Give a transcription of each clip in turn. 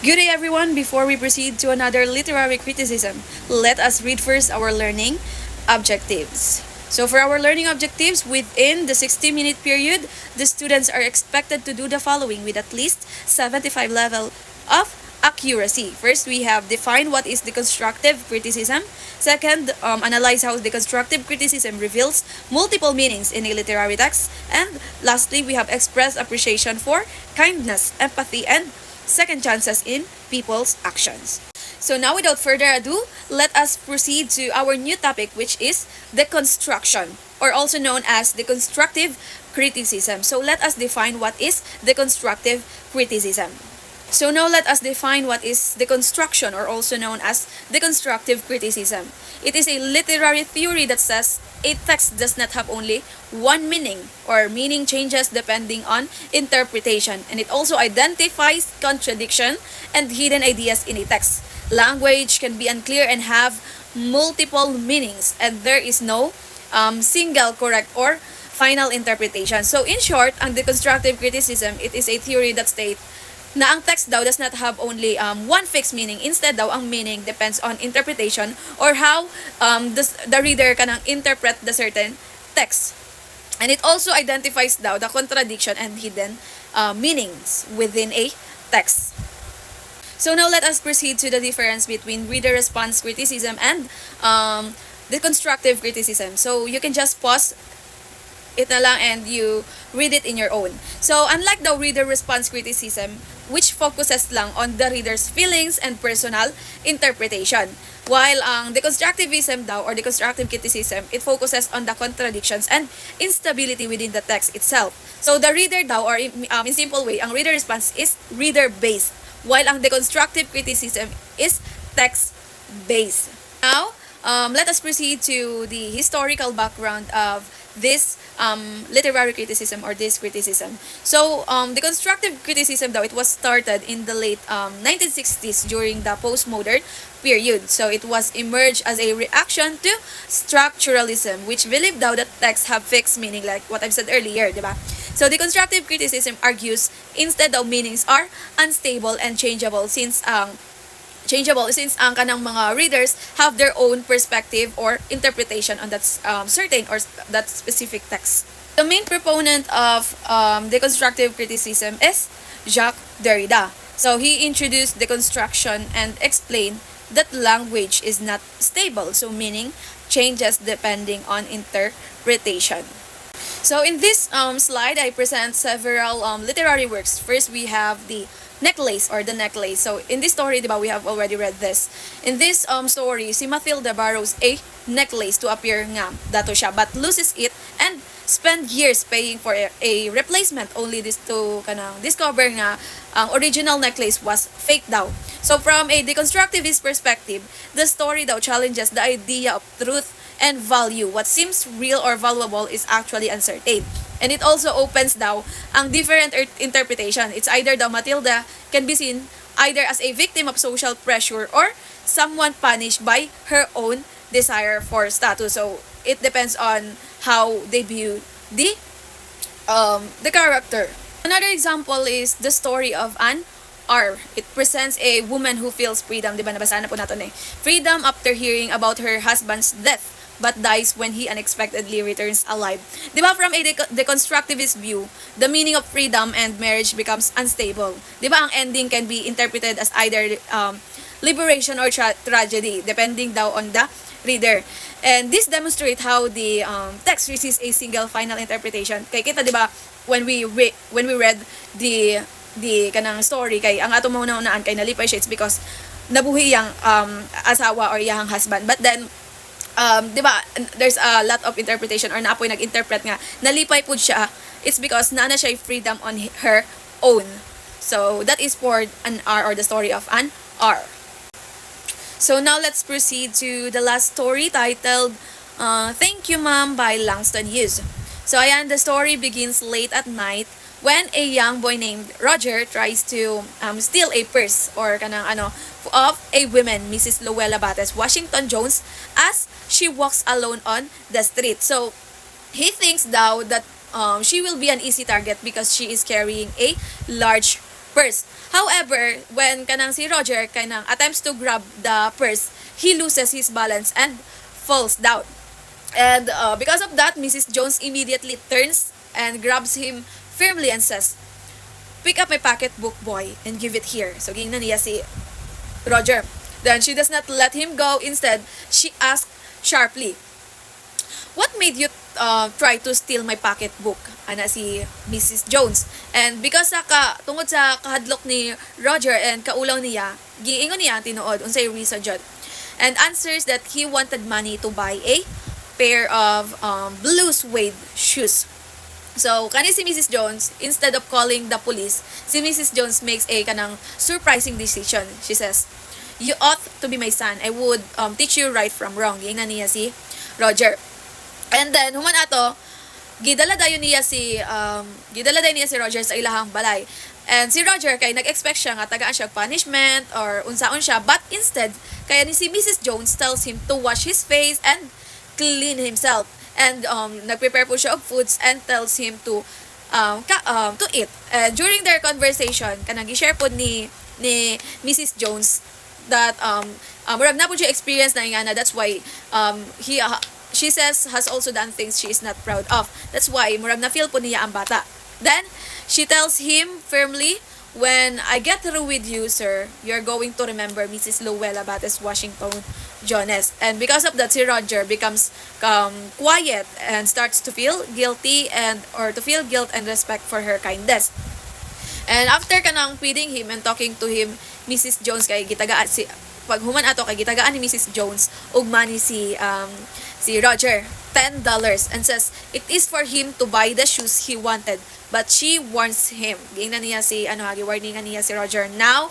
Good day, everyone. Before we proceed to another literary criticism, let us read first our learning objectives. So, for our learning objectives, within the 60-minute period, the students are expected to do the following with at least 75 level of accuracy. First, we have define what is deconstructive criticism. Second, analyze how deconstructive criticism reveals multiple meanings in a literary text. And lastly, we have express appreciation for kindness, empathy, and second chances in people's actions. So now without further ado, let us proceed to our new topic, which is deconstruction, or also known as deconstructive criticism. So let us define what is deconstructive criticism. So now let us define what is deconstruction, or also known as deconstructive criticism. It is a literary theory that says a text does not have only one meaning, or meaning changes depending on interpretation, and it also identifies contradiction and hidden ideas in a text. Language can be unclear and have multiple meanings, and there is no single correct or final interpretation. So in short, ang deconstructive criticism, it is a theory that states na ang text daw does not have only one fixed meaning. Instead daw, ang meaning depends on interpretation or how the reader can interpret the certain text. And it also identifies daw the contradiction and hidden meanings within a text. So now let us proceed to the difference between reader response criticism and deconstructive criticism. So you can just pause it na lang and you read it in your own. So unlike the reader response criticism, which focuses lang on the reader's feelings and personal interpretation, while ang deconstructivism daw or deconstructive criticism, it focuses on the contradictions and instability within the text itself. So the reader daw, or in simple way, ang reader response is reader-based, while ang deconstructive criticism is text-based. Now, let us proceed to the historical background of this literary criticism or this criticism. So, the constructive criticism daw, it was started in the late 1960s during the postmodern period. So, it was emerged as a reaction to structuralism, which believed daw that texts have fixed meaning, like what I've said earlier, di ba? So, the constructive criticism argues instead daw meanings are unstable and changeable since ang kanang mga readers have their own perspective or interpretation on that certain or that specific text. The main proponent of deconstructive criticism is Jacques Derrida. So he introduced deconstruction and explained that language is not stable, so meaning changes depending on interpretation. So in this slide, I present several literary works. First, we have the necklace or the necklace. So in this story, diba, we have already read this. In this story, si Matilda borrows a necklace to appear nga dato siya, but loses it and spend years paying for a replacement, only this to kanang discover nga ang original necklace was fake daw. So from a deconstructivist perspective, the story daw challenges the idea of truth and value. What seems real or valuable is actually uncertain. And it also opens daw ang different interpretation. It's either daw Matilda can be seen either as a victim of social pressure or someone punished by her own desire for status. So it depends on how they view the character. Another example is the story of Anne R. It presents a woman who feels freedom. Diba, nabasa na po natin eh. Freedom after hearing about her husband's death, but dies when he unexpectedly returns alive. Diba, from a deconstructivist view, the meaning of freedom and marriage becomes unstable. Diba, ang ending can be interpreted as either liberation or tragedy, depending daw on the reader. And this demonstrates how the text receives a single final interpretation. Kay kita, diba, when we read the kanang story, kay ang ato muna unaan kay nalipay siya, it's because nabuhi yang asawa or yang husband. But then, di ba, there's a lot of interpretation or naapoy nag-interpret nga, nalipay po siya, it's because naana siya freedom on her own. So, that is for an R or the story of an R. So, now let's proceed to the last story titled Thank You Mom by Langston Hughes. So, ayan, the story begins late at night when a young boy named Roger tries to steal a purse or kanang of a woman, Mrs. Luella Bates Washington Jones, as she walks alone on the street. So he thinks daw that she will be an easy target because she is carrying a large purse. However, when kanang si Roger kanang attempts to grab the purse, he loses his balance and falls down. And because of that, Mrs. Jones immediately turns and grabs him firmly and says, "Pick up my pocketbook, boy, and give it here." So, gingnan niya si Roger. Then, she does not let him go. Instead, she asked sharply, "What made you try to steal my pocketbook?" Ana si Mrs. Jones. And because tungod sa kahadlok ni Roger and kaulaw niya, giingon niya ang tinuod, unsay reason jud. And answers that he wanted money to buy a pair of blue suede shoes. So, kani si Mrs. Jones, instead of calling the police, si Mrs. Jones makes a kanang surprising decision. She says, "You ought to be my son. I would teach you right from wrong." Gingnan niya si Roger. And then, human ato, gidala dayon niya si Roger sa ilahang balay. And si Roger kay nag-expect siya nga tagaan siya punishment or unsaon siya, but instead kaya ni si Mrs. Jones tells him to wash his face and clean himself. And nagprepare po siya of foods and tells him to eat. And during their conversation, kanang gi-share po ni Mrs. Jones that murag na po siya experience na ingana, that's why she says has also done things she is not proud of. That's why murag na feel po niya ang bata. Then she tells him firmly, "When I get through with you, sir, you're going to remember Mrs. Luella Bates Washington Jones." And because of that, si Roger becomes quiet and starts to feel guilty or to feel guilt and respect for her kindness. And after kanang feeding him and talking to him, Mrs. Jones kay gitagaan si pag human ato kay gitagaan ni Mrs. Jones og money si Roger $10 and says it is for him to buy the shoes he wanted, but she warns him. Giingnan niya si warningan niya si Roger. "Now,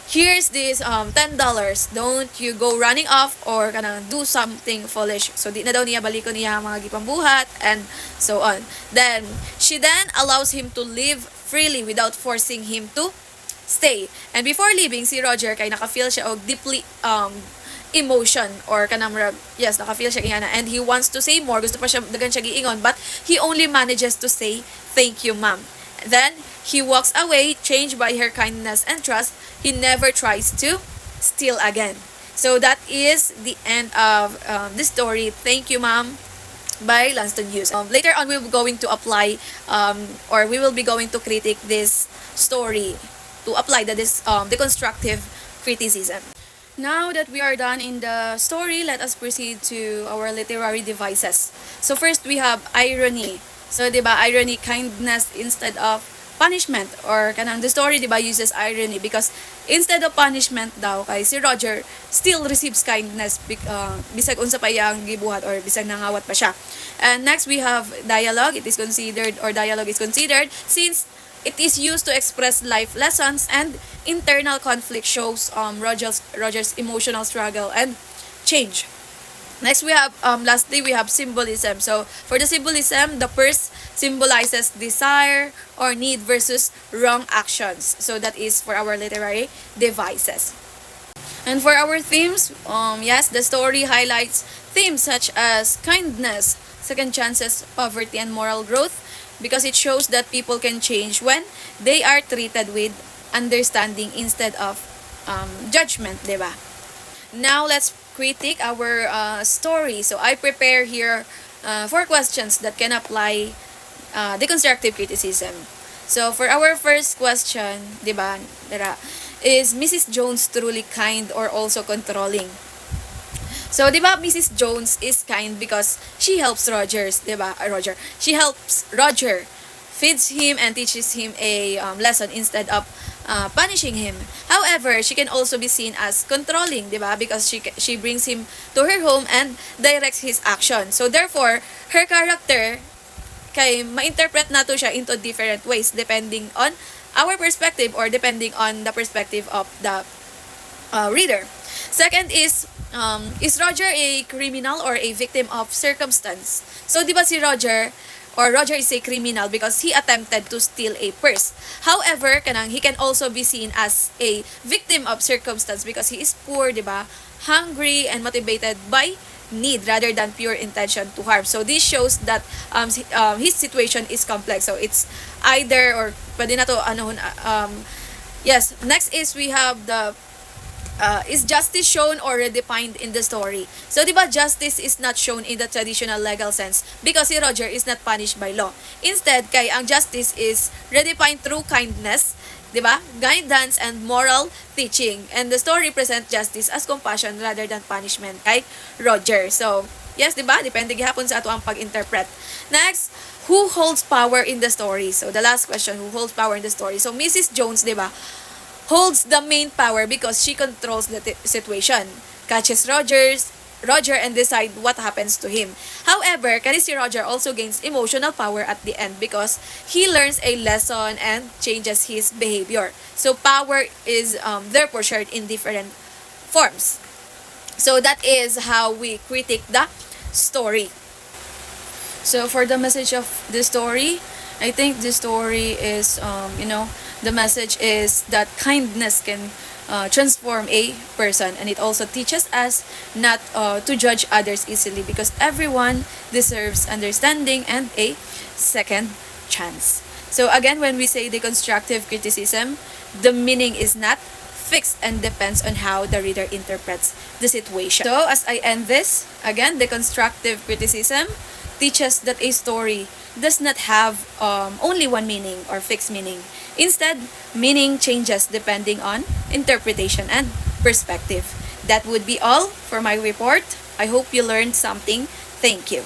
here's this $10. Don't you go running off or kanang do something foolish." So di na daw niya balikon niya ang mga gipambuhat and so on. Then she allows him to leave freely without forcing him to stay. And before leaving, si Roger kay naka-feel siya og deeply emotion or kanang naka-feel siya ingana and he wants to say more. Gusto pa siya dagan siya giingon, but he only manages to say, "Thank you, ma'am." Then he walks away, changed by her kindness and trust. He never tries to steal again. So that is the end of the story. Thank you, ma'am, by Lanston Hughes. Later on, we will be going to apply or we will be going to critique this story to apply the deconstructive criticism. Now that we are done in the story, let us proceed to our literary devices. So first, we have irony. So, di ba, irony, kindness instead of punishment. Or kanang the story, di ba, uses irony because instead of punishment daw, kay si Roger still receives kindness bisag unsa pa iyang gibuhat or bisag nangawat pa siya. And next, we have dialogue. Dialogue is considered since it is used to express life lessons, and internal conflict shows Roger's emotional struggle and change. Next, lastly, we have symbolism. So, for the symbolism, the purse symbolizes desire or need versus wrong actions. So, that is for our literary devices. And for our themes, yes, the story highlights themes such as kindness, second chances, poverty, and moral growth, because it shows that people can change when they are treated with understanding instead of judgment, diba? Now, let's critique our story. So, I prepare here 4 questions that can apply deconstructive criticism. So, for our first question, diba, is Mrs. Jones truly kind or also controlling? So, di ba, Mrs. Jones is kind because she helps She helps Roger, feeds him and teaches him a lesson instead of punishing him. However, she can also be seen as controlling, di ba? Because she brings him to her home and directs his action. So, therefore, her character kay ma-interpret nato siya into different ways depending on our perspective or depending on the perspective of the reader. Second is Roger a criminal or a victim of circumstance? So, di ba si Roger is a criminal because he attempted to steal a purse. However, he can also be seen as a victim of circumstance because he is poor, di ba? Hungry and motivated by need rather than pure intention to harm. So, this shows that his situation is complex. So, it's either or pwede na to Yes, next is we have the is justice shown or redefined in the story? So, di ba, justice is not shown in the traditional legal sense because si Roger is not punished by law. Instead, kay ang justice is redefined through kindness, di ba? Guidance and moral teaching. And the story present justice as compassion rather than punishment kay Roger. So, yes, di ba? Depende gihapon sa ato ang pag-interpret. Next, who holds power in the story? So, the last question, who holds power in the story? So, Mrs. Jones, di ba, holds the main power because she controls the situation, catches Roger and decide what happens to him. However, si Roger also gains emotional power at the end because he learns a lesson and changes his behavior. So power is therefore shared in different forms. So that is how we critique the story. So for the message of the story, I think the story is, the message is that kindness can transform a person, and it also teaches us not to judge others easily because everyone deserves understanding and a second chance. So again, when we say deconstructive criticism, the meaning is not fixed and depends on how the reader interprets the situation. So as I end this, again, deconstructive criticism teaches that a story does not have only one meaning or fixed meaning. Instead, meaning changes depending on interpretation and perspective. That would be all for my report. I hope you learned something. Thank you.